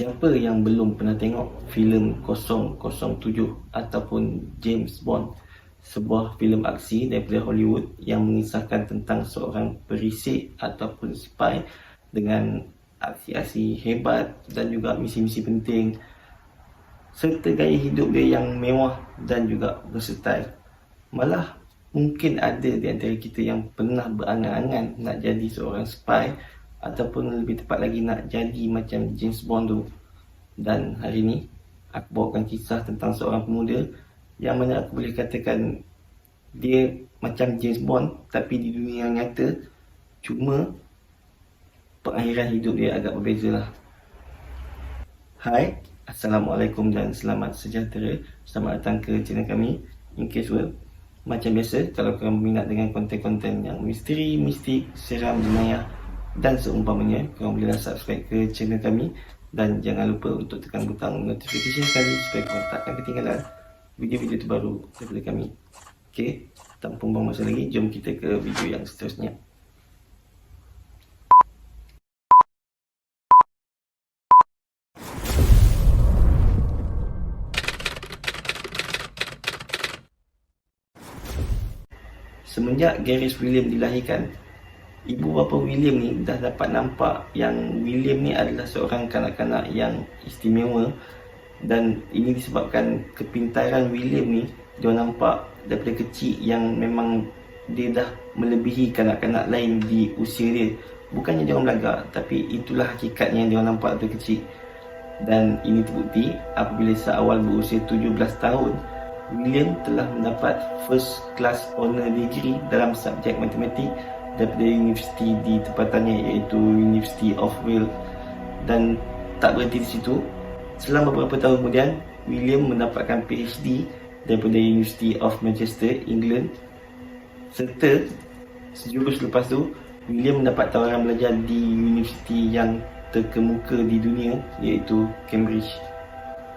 Siapa yang belum pernah tengok filem 007 ataupun James Bond, sebuah filem aksi daripada Hollywood yang mengisahkan tentang seorang perisik ataupun spy dengan aksi-aksi hebat dan juga misi-misi penting, serta gaya hidup dia yang mewah dan juga versatile. Malah mungkin ada di antara kita yang pernah berangan-angan nak jadi seorang spy ataupun lebih tepat lagi nak jadi macam James Bond tu. Dan hari ni aku bawakan kisah tentang seorang pemuda yang mana aku boleh katakan dia macam James Bond tapi di dunia yang nyata, cuma pengakhiran hidup dia agak berbeza lah. Hai, Assalamualaikum dan selamat sejahtera. Selamat datang ke channel kami, In Case World. Macam biasa, kalau korang berminat dengan konten-konten yang misteri, mistik, seram, jenayah dan seumpamanya, korang bolehlah subscribe ke channel kami. Dan jangan lupa untuk tekan butang notification sekali supaya korang takkan ketinggalan video-video terbaru daripada kami. Okey, tanpa buang masa lagi, jom kita ke video yang seterusnya. Semenjak Gareth William dilahirkan, ibu bapa William ni dah dapat nampak yang William ni adalah seorang kanak-kanak yang istimewa. Dan ini disebabkan kepintaran William ni dia nampak daripada kecil yang memang dia dah melebihi kanak-kanak lain di usia dia. Bukannya dia orang belagak, tapi itulah hakikatnya yang dia nampak daripada kecil. Dan ini terbukti apabila seawal berusia 17 tahun, William telah mendapat first class honour degree dalam subjek matematik daripada universiti di tempatannya, iaitu University of Wales. Dan tak berhenti di situ, selama beberapa tahun kemudian William mendapatkan PhD daripada University of Manchester, England. Serta sejurus lepas tu, William mendapat tawaran belajar di universiti yang terkemuka di dunia, iaitu Cambridge.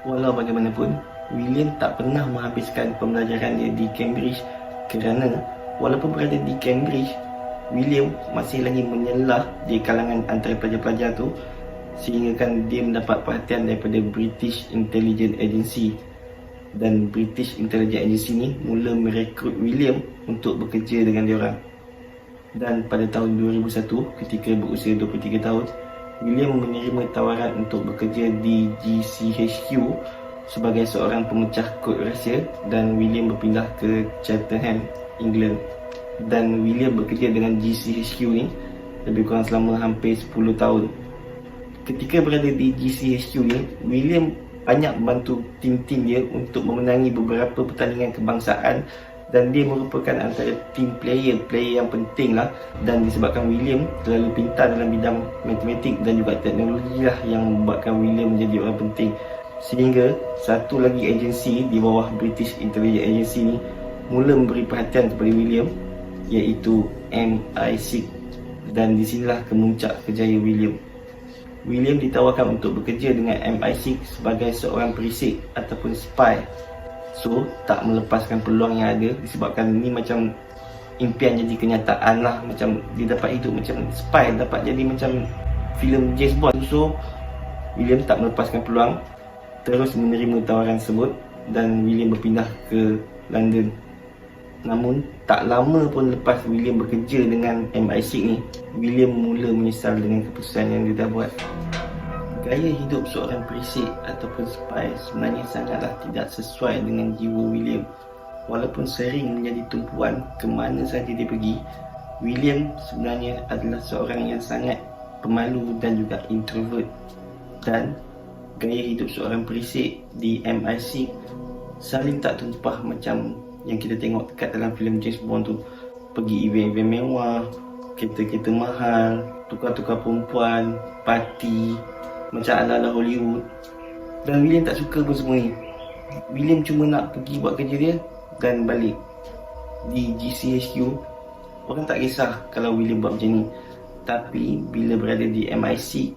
Walau bagaimanapun, William tak pernah menghabiskan pembelajarannya di Cambridge kerana walaupun berada di Cambridge, William masih lagi menyelah di kalangan antara pelajar-pelajar tu, sehingga kan dia mendapat perhatian daripada British Intelligence Agency. Dan British Intelligence Agency ni mula merekrut William untuk bekerja dengan diorang. Dan pada tahun 2001, ketika berusia 23 tahun, William menerima tawaran untuk bekerja di GCHQ sebagai seorang pemecah kod rahsia, dan William berpindah ke Cheltenham, England. Dan William bekerja dengan GCHQ ni lebih kurang selama hampir 10 tahun. Ketika berada di GCHQ ni, William banyak membantu tim-tim dia untuk memenangi beberapa pertandingan kebangsaan. Dan dia merupakan antara tim player yang penting lah. Dan disebabkan William terlalu pintar dalam bidang matematik dan juga teknologi lah yang membuatkan William menjadi orang penting, sehingga satu lagi agensi di bawah British Intelligence Agency ni mula memberi perhatian kepada William, iaitu MI6. Dan di sinilah kemuncak kejayaan William. William ditawarkan untuk bekerja dengan MI6 sebagai seorang perisik ataupun spy. So, tak melepaskan peluang yang ada, disebabkan ni macam impian jadi kenyataan lah. Macam dia dapat hidup macam spy, dapat jadi macam filem James Bond. So, William tak melepaskan peluang, terus menerima tawaran tersebut dan William berpindah ke London. Namun tak lama pun lepas William bekerja dengan MI6 ni, William mula menyesal dengan keputusan yang dia dah buat. Gaya hidup seorang perisik ataupun spy sebenarnya sangatlah tidak sesuai dengan jiwa William. Walaupun sering menjadi tumpuan ke mana sahaja dia pergi, William sebenarnya adalah seorang yang sangat pemalu dan juga introvert. Dan gaya hidup seorang perisik di MI6 saling tak tumpah macam yang kita tengok dekat dalam filem James Bond tu. Pergi event-event mewah, kereta-kereta mahal, tukar-tukar perempuan, parti macam ala-ala Hollywood. Dan William tak suka pun semua ni. William cuma nak pergi buat kerja dia dan balik. Di GCHQ, orang tak kisah kalau William buat macam ni. Tapi bila berada di MI6,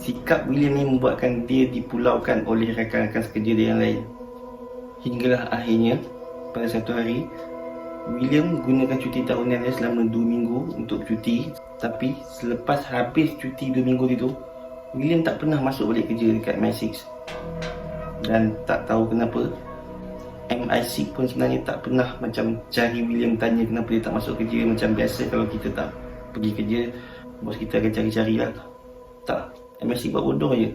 sikap William ni membuatkan dia dipulaukan oleh rakan-rakan sekerja dia yang lain. Hinggalah akhirnya, pada satu hari, William gunakan cuti tahunan dia selama 2 minggu untuk cuti. Tapi selepas habis cuti 2 minggu itu, William tak pernah masuk balik kerja dekat MI6. Dan tak tahu kenapa MI6 pun sebenarnya tak pernah macam cari William, tanya kenapa dia tak masuk kerja. Macam biasa kalau kita tak pergi kerja, bos kita akan cari-cari lah. Tak, MI6 buat bodoh je.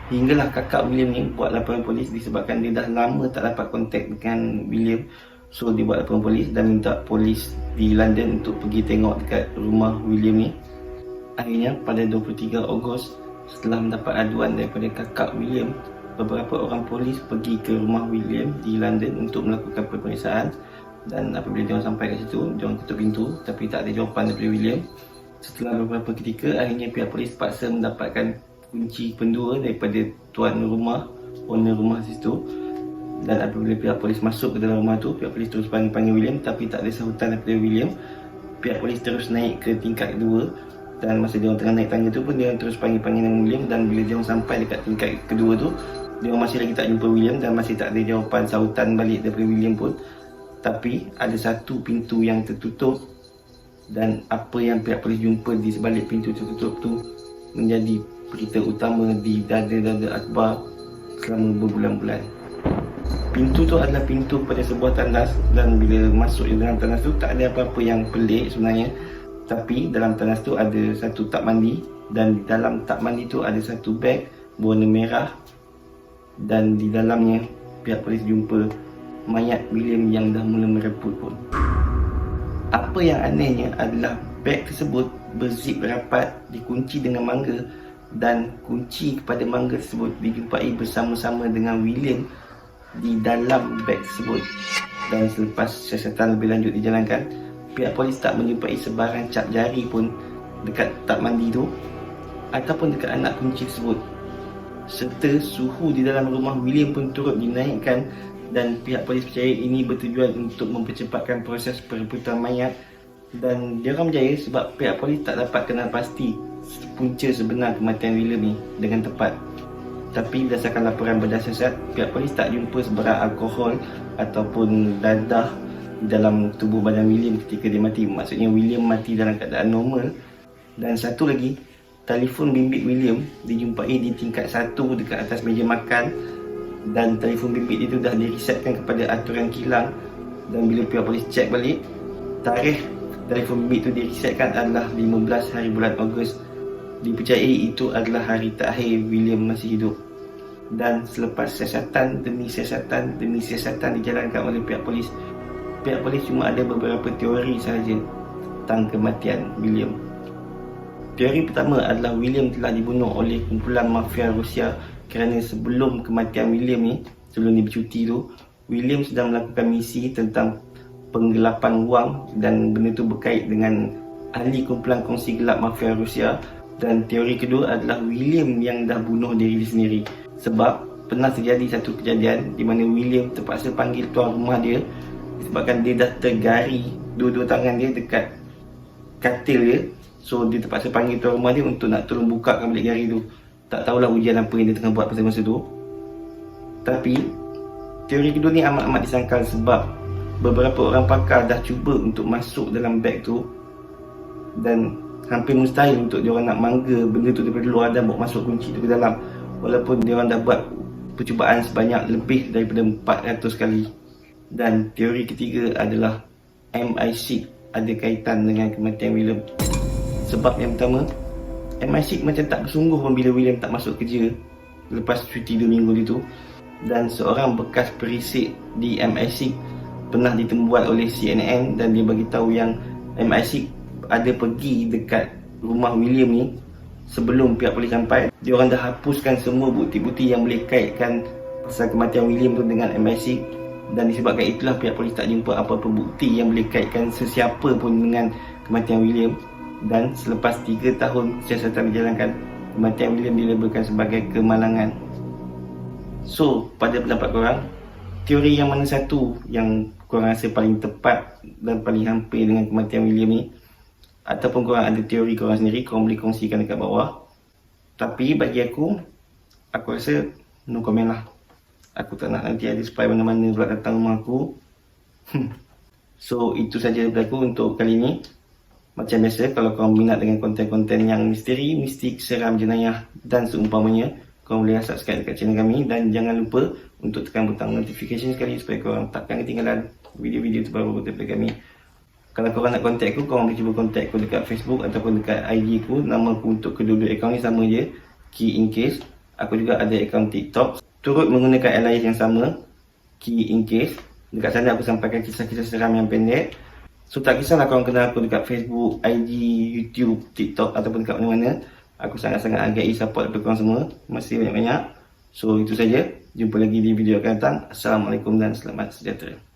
Hinggalah kakak William ni buat laporan polis disebabkan dia dah lama tak dapat kontak dengan William. So dia buat laporan polis dan minta polis di London untuk pergi tengok dekat rumah William ni. Akhirnya pada 23 Ogos, setelah mendapat aduan daripada kakak William, beberapa orang polis pergi ke rumah William di London untuk melakukan pemeriksaan. Dan apabila diorang sampai kat situ, diorang ketuk pintu tapi tak ada jawapan daripada William. Setelah beberapa ketika, akhirnya pihak polis terpaksa mendapatkan kunci pendua daripada tuan rumah, owner rumah situ. Dan apabila pihak polis masuk ke dalam rumah tu, pihak polis terus panggil William tapi tak ada sahutan daripada William. Pihak polis terus naik ke tingkat kedua, dan masa dia tengah naik tangga tu pun dia terus panggil nama William. Dan bila dia sampai dekat tingkat kedua tu, dia masih lagi tak jumpa William dan masih tak ada jawapan sahutan balik daripada William pun. Tapi ada satu pintu yang tertutup, dan apa yang pihak polis jumpa di sebalik pintu tertutup tu menjadi berita utama di dada-dada Akbar selama berbulan-bulan. Pintu tu adalah pintu pada sebuah tandas, dan bila masuk dalam tandas tu tak ada apa-apa yang pelik sebenarnya. Tapi dalam tandas tu ada satu tak mandi, dan di dalam tak mandi tu ada satu beg berwarna merah, dan di dalamnya pihak polis jumpa mayat William yang dah mula mereput pun. Apa yang anehnya adalah beg tersebut berzip rapat, dikunci dengan mangga, dan kunci kepada mangga tersebut dijumpai bersama-sama dengan William di dalam beg tersebut. Dan selepas siasatan lebih lanjut dijalankan, pihak polis tak menjumpai sebarang cap jari pun dekat tak mandi tu ataupun dekat anak kunci tersebut. Serta suhu di dalam rumah William pun turut dinaikkan, dan pihak polis percaya ini bertujuan untuk mempercepatkan proses perebutan mayat. Dan diorang berjaya sebab pihak polis tak dapat kenal pasti punca sebenar kematian William ni dengan tepat. Tapi berdasarkan laporan berdasar, pihak polis tak jumpa sebarang alkohol ataupun dadah dalam tubuh badan William ketika dia mati. Maksudnya William mati dalam keadaan normal. Dan satu lagi, telefon bimbit William dijumpai di tingkat 1 dekat atas meja makan, dan telefon bimbit itu dah diresetkan kepada aturan kilang. Dan bila pihak polis cek balik, tarikh telefon bimbit itu diresetkan adalah 15 hari bulan Ogos. Dipercayai itu adalah hari terakhir William masih hidup. Dan selepas siasatan demi siasatan demi siasatan dijalankan oleh pihak polis cuma ada beberapa teori sahaja tentang kematian William. Teori pertama adalah William telah dibunuh oleh kumpulan mafia Rusia kerana sebelum kematian William ni, sebelum dia bercuti tu, William sedang melakukan misi tentang penggelapan wang, dan benda tu berkait dengan ahli kumpulan kongsi gelap mafia Rusia. Dan teori kedua adalah William yang dah bunuh diri sendiri, sebab pernah terjadi satu kejadian di mana William terpaksa panggil tuan rumah dia disebabkan dia dah tergari dua-dua tangan dia dekat katil dia. So dia terpaksa panggil tuan rumah dia untuk nak tolong bukakan balik gari tu. Tak tahulah ujian apa yang dia tengah buat pada masa tu. Tapi teori kedua ni amat-amat disangkal sebab beberapa orang pakar dah cuba untuk masuk dalam beg tu, dan hampir mustahil untuk diorang nak mangga benda tu daripada luar dan bawa masuk kunci tu ke dalam, walaupun diorang dah buat percubaan sebanyak lebih daripada 400 kali. Dan teori ketiga adalah MI6 ada kaitan dengan kematian William. Sebab yang pertama, MI6 macam tak bersungguh pun bila William tak masuk kerja lepas cuti 2 minggu itu. Dan seorang bekas perisik di MI6 pernah ditembuat oleh CNN, dan dia bagi tahu yang MI6 ada pergi dekat rumah William ni sebelum pihak polis sampai. Diorang dah hapuskan semua bukti-bukti yang boleh kaitkan pasal kematian William tu dengan MI6, dan disebabkan itulah pihak polis tak jumpa apa-apa bukti yang boleh kaitkan sesiapa pun dengan kematian William. Dan selepas 3 tahun siasatan dijalankan, kematian William dilabelkan sebagai kemalangan. So, pada pendapat korang, teori yang mana satu yang korang rasa paling tepat dan paling hampir dengan kematian William ni? Ataupun korang ada teori korang sendiri, korang boleh kongsikan dekat bawah. Tapi bagi aku rasa no comment lah. Aku tak nak nanti ada spy mana-mana pula datang rumah aku. So itu saja daripada aku untuk kali ni. Macam biasa, kalau korang minat dengan konten-konten yang misteri, mistik, seram, jenayah dan seumpamanya, korang boleh subscribe dekat channel kami. Dan jangan lupa untuk tekan butang notification sekali supaya korang takkan ketinggalan video-video terbaru daripada kami. Kalau korang nak kontak aku, korang boleh cuba kontak aku dekat Facebook ataupun dekat IG aku. Nama aku untuk kedua-dua akaun ni sama je, Key In Case. Aku juga ada akaun TikTok, turut menggunakan alias yang sama, Key In Case. Dekat sana aku sampaikan kisah-kisah seram yang pendek. So tak kisahlah korang kenal aku dekat Facebook, IG, YouTube, TikTok ataupun dekat mana-mana. Aku sangat-sangat hargai support daripada korang semua. Masih banyak-banyak. So itu saja. Jumpa lagi di video akan datang. Assalamualaikum dan selamat sejahtera.